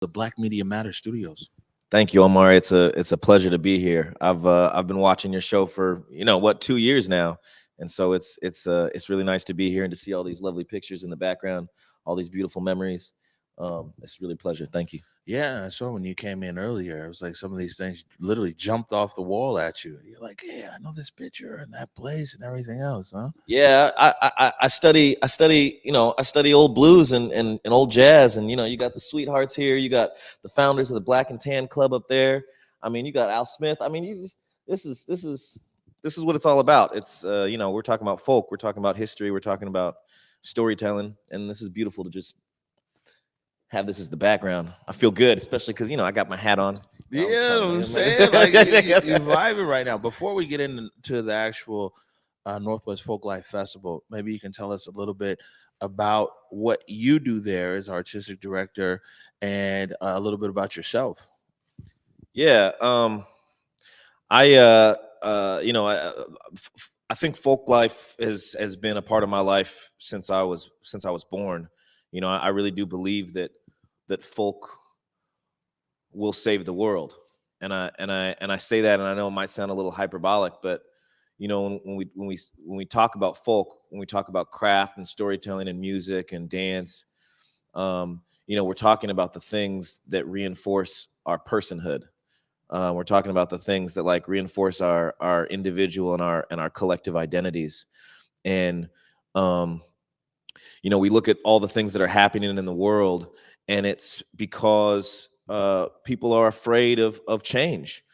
the Black Media Matter Studios. Thank you, Omar. It's a pleasure to be here. I've been watching your show for 2 years now, and so it's really nice to be here and to see all these lovely pictures in the background, all these beautiful memories. It's really a pleasure. Thank you. Yeah, I saw when you came in earlier. It was like some of these things literally jumped off the wall at you. You're like, "Yeah, I know this picture and that place and everything else, huh?" Yeah, I study old blues and old jazz, and you got the Sweethearts here, you got the founders of the Black and Tan Club up there. I mean, you got Al Smith. I mean, you just this is what it's all about. It's we're talking about folk, we're talking about history, we're talking about storytelling, and this is beautiful to just have this as the background. I feel good, especially because I got my hat on. I was Yeah, telling I'm you. saying like you're vibing right now. Before we get into the actual Northwest Folklife Festival, maybe you can tell us a little bit about what you do there as artistic director and a little bit about yourself. Yeah. I I think folk life has been a part of my life since I was born. I really do believe that folk will save the world, and I say that, and I know it might sound a little hyperbolic, but when we talk about folk, when we talk about craft and storytelling and music and dance, we're talking about the things that reinforce our personhood. We're talking about the things that like reinforce our individual and our collective identities. And we look at all the things that are happening in the world, and it's because people are afraid of change.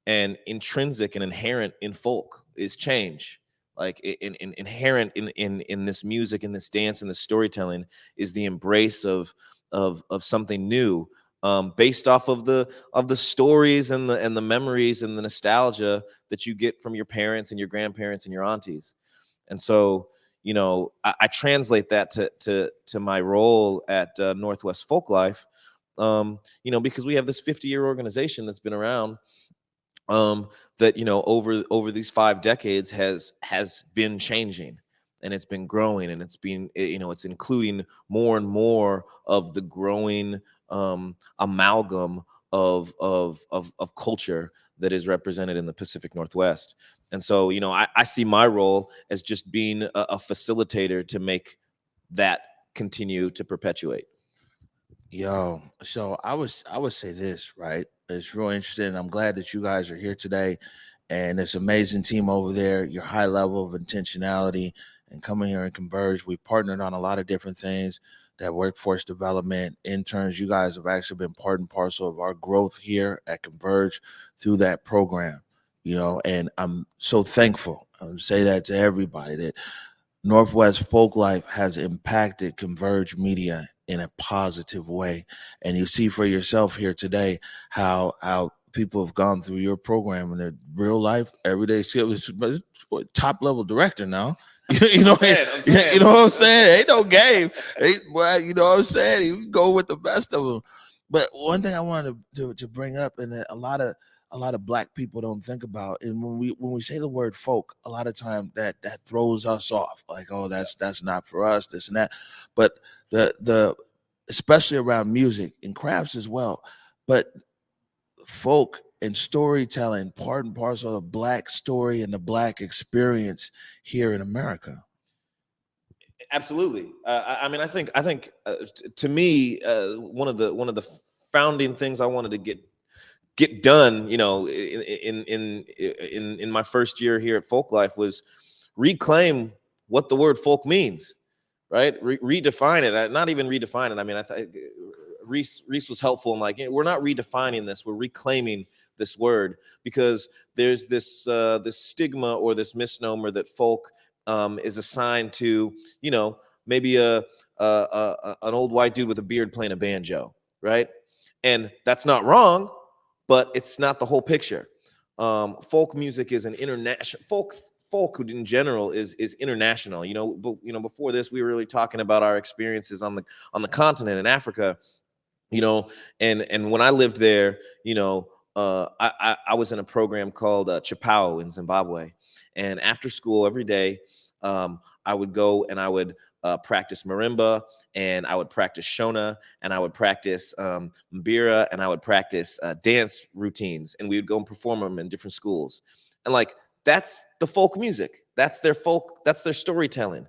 And intrinsic and inherent in folk is change. Like inherent in this music, in this dance, and this storytelling is the embrace of something new, based off of the stories and the memories and the nostalgia that you get from your parents and your grandparents and your aunties. And so I translate that to my role at Northwest Folklife, because we have this 50-year organization that's been around, that over these 5 decades has been changing, and it's been growing, and it's including more and more of the growing amalgam of culture that is represented in the Pacific Northwest. And so I see my role as just being a facilitator to make that continue to perpetuate. Yo, so I would say this, right? It's real interesting. I'm glad that you guys are here today, and this amazing team over there. Your high level of intentionality and coming here and Converge. We partnered on a lot of different things. That workforce development, interns. You guys have actually been part and parcel of our growth here at Converge through that program. And I'm so thankful. Say that to everybody that Northwest Folklife has impacted Converge Media in a positive way. And you see for yourself here today how people have gone through your program in their real life, everyday skills. Top level director now. I'm saying, I'm saying. You know what I'm saying? Ain't no game. Well, you know what I'm saying? You go with the best of them. But one thing I wanted to bring up, and that a lot of black people don't think about, and when we say the word folk, a lot of time that throws us off, like, oh, that's not for us, this and that. But the especially around music and crafts as well, but folk and storytelling, part and parcel of black story and the black experience here in America. Absolutely. I think to me, one of the founding things I wanted to get done, in my first year here at Folk Life, was reclaim what the word folk means, right? Redefine it. Not even redefine it. I mean, Reese was helpful in, like, we're not redefining this, we're reclaiming this word, because there's this stigma or this misnomer that folk is assigned to, maybe an old white dude with a beard playing a banjo, right? And that's not wrong, but it's not the whole picture. Folk music is an international folk in general is international. But before this, we were really talking about our experiences on the continent in Africa. And when I lived there, I was in a program called Chapao in Zimbabwe, and after school every day, I would go and I would practice marimba, and I would practice Shona, and I would practice mbira, and I would practice dance routines, and we would go and perform them in different schools. And like, that's the folk music. That's their folk. That's their storytelling.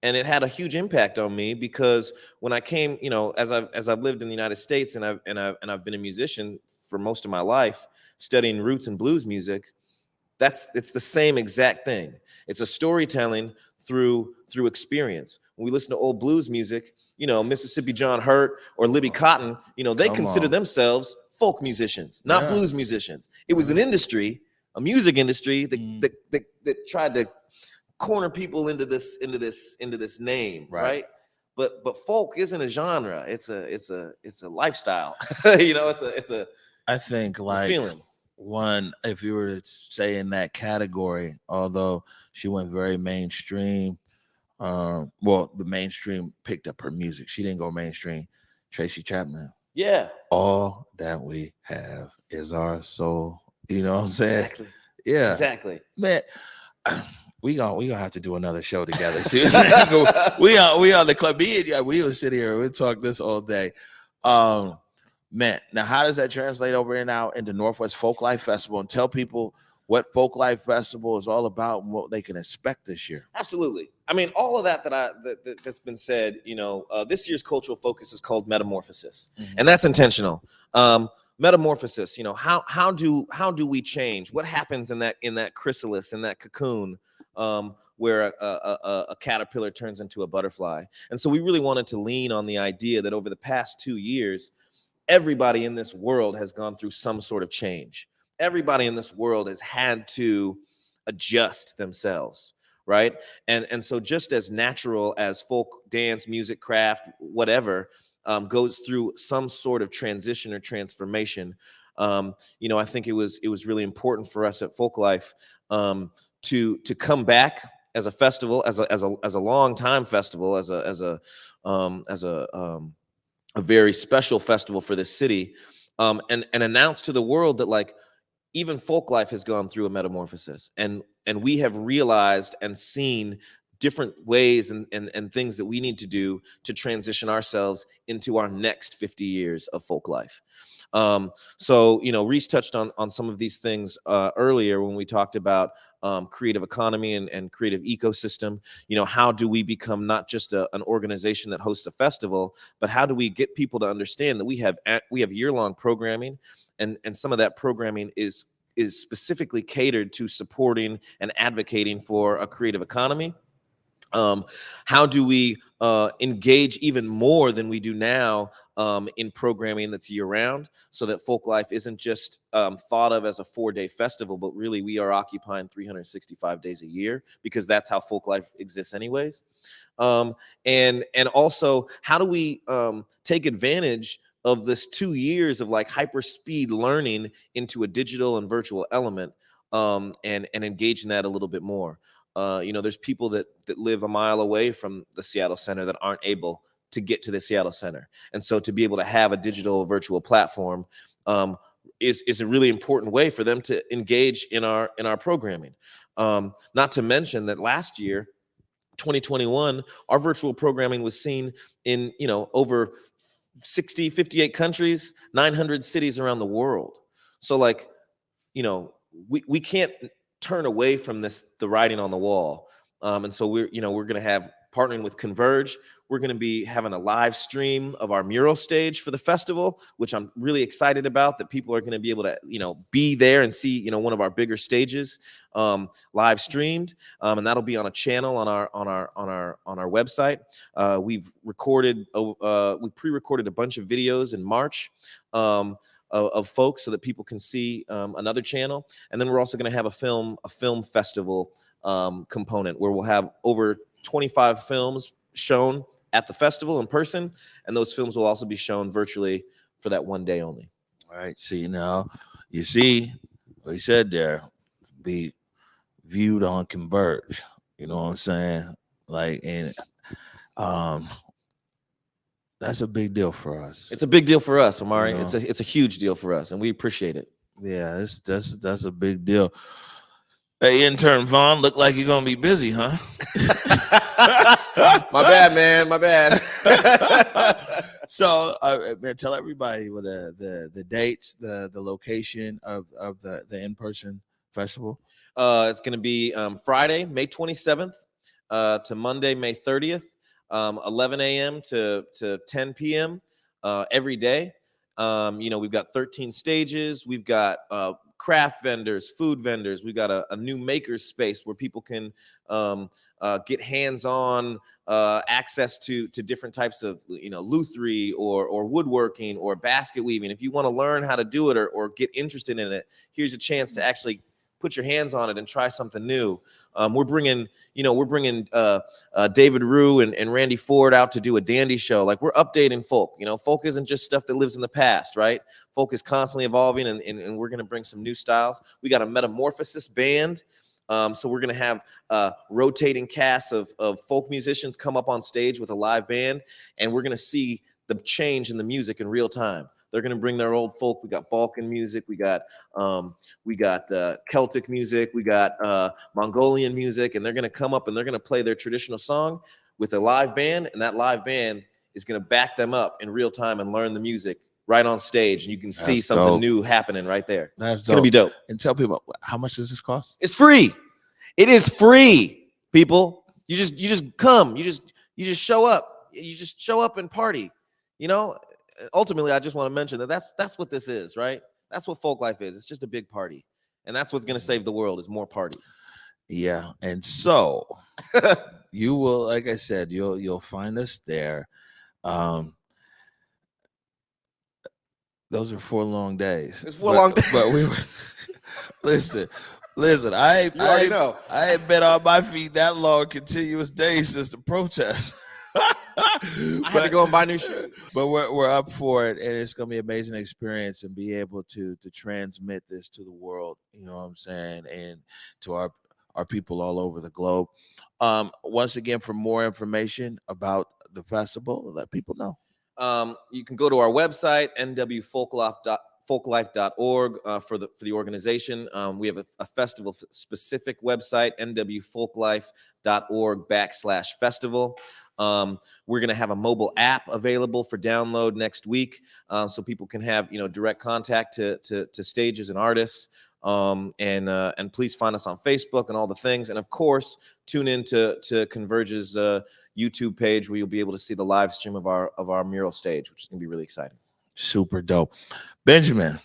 And it had a huge impact on me, because when I came, as I've lived in the United States, and I've been a musician for most of my life, studying roots and blues music, it's the same exact thing. It's a storytelling through experience. When we listen to old blues music, Mississippi John Hurt or Libby Cotton, they consider themselves folk musicians, not blues musicians. It was an industry, a music industry that tried to corner people into this name, right? But folk isn't a genre. It's a lifestyle. It's a I think like feeling. One, if you were to say in that category, although she went very mainstream, well, the mainstream picked up her music. She didn't go mainstream. Tracy Chapman. Yeah. All that we have is our soul. You know what I'm saying? Exactly. Yeah. Exactly. Man, we gonna have to do another show together. See, we on the club. We will sit here. We'll talk this all day. Man, now how does that translate over into Northwest Folklife Festival? And tell people what Folklife Festival is all about and what they can expect this year. Absolutely. I mean, all of that's been said. This year's cultural focus is called Metamorphosis, and that's intentional. Metamorphosis. How do we change? What happens in that chrysalis, in that cocoon, where a caterpillar turns into a butterfly? And so we really wanted to lean on the idea that over the past 2 years, everybody in this world has gone through some sort of change. Everybody in this world has had to adjust themselves, right? And so just as natural as folk dance, music, craft, whatever, goes through some sort of transition or transformation, I think it was really important for us at Folklife to come back as a festival, as a long time festival, as a very special festival for this city, and announce to the world that, like, even Folklife has gone through a metamorphosis, and we have realized and seen different ways and things that we need to do to transition ourselves into our next 50 years of Folklife. So Reese touched on some of these things earlier when we talked about creative economy and creative ecosystem. How do we become not just an organization that hosts a festival, but how do we get people to understand that we have year-long programming, and some of that programming is specifically catered to supporting and advocating for a creative economy. How do we engage even more than we do now in programming that's year-round, so that Folklife isn't just thought of as a 4-day festival, but really we are occupying 365 days a year, because that's how Folklife exists anyways. And also, how do we take advantage of this 2 years of like hyper speed learning into a digital and virtual element, and engage in that a little bit more? There's people that live a mile away from the Seattle Center that aren't able to get to the Seattle Center. And so to be able to have a digital virtual platform is a really important way for them to engage in our programming. Not to mention that last year, 2021, our virtual programming was seen in, over 58 countries, 900 cities around the world. So like, we can't turn away from the writing on the wall. And so we're going to have, partnering with Converge, we're going to be having a live stream of our mural stage for the festival, which I'm really excited about, that people are going to be able to, be there and see, one of our bigger stages live streamed. And that'll be on a channel on our website. We pre-recorded a bunch of videos in March. Of folks, so that people can see another channel. And then we're also going to have a film festival component, where we'll have over 25 films shown at the festival in person, and those films will also be shown virtually for that 1 day only. All right. See, now you see what he said there, be viewed on Converge. You know what I'm saying? Like, and that's a big deal for us. It's a big deal for us, Amari. It's a huge deal for us, and we appreciate it. Yeah, that's a big deal. Hey, intern Vaughn, look like you're gonna be busy, huh? My bad, man. My bad. So, man, tell everybody what the dates, the location of the in-person festival. It's going to be Friday, May 27th to Monday, May 30th, 11 a.m. to 10 p.m. Every day. We've got 13 stages. We've got craft vendors, food vendors. We've got a new maker space where people can get hands-on access to different types of lutherie or woodworking or basket weaving. If you want to learn how to do it or get interested in it, here's a chance to actually put your hands on it and try something new. We're bringing David Rue and Randy Ford out to do a dandy show. Like, we're updating folk. Folk isn't just stuff that lives in the past, right? Folk is constantly evolving, and we're going to bring some new styles. We got a Metamorphosis band. So we're going to have rotating casts of folk musicians come up on stage with a live band, and we're going to see the change in the music in real time. They're going to bring their old folk. We got Balkan music. We got Celtic music. We got Mongolian music, and they're going to come up and they're going to play their traditional song with a live band, and that live band is going to back them up in real time and learn the music right on stage, and you can see something new happening right there. It's going to be dope. And tell people, how much does this cost? It's free. It is free, people. You just come. You just show up. You just show up and party. Ultimately, I just want to mention that's what this is, right? That's what folk life is. It's just a big party, and that's what's going to save the world is more parties. Yeah, and so you will, like I said, you'll find us there. Those are 4 long days. It's 4 long days, but we listen. I ain't been on my feet that long, continuous days since the protest. I had to go and buy new shoes. But we're up for it, and it's gonna be an amazing experience, and be able to transmit this to the world. You know what I'm saying, and to our people all over the globe. Once again, for more information about the festival, let people know. You can go to our website, nwfolklife.org, for the organization. We have a festival specific website, nwfolklife.org/festival. We're going to have a mobile app available for download next week, so people can have direct contact to stages and artists. And please find us on Facebook and all the things, and of course tune in to Converge's YouTube page, where you'll be able to see the live stream of our mural stage, which is going to be really exciting. Super dope. Benjamin,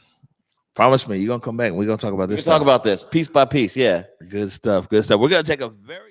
promise me you're gonna come back and we're gonna talk about this. Talk about this piece by piece. Yeah, good stuff. We're gonna take a very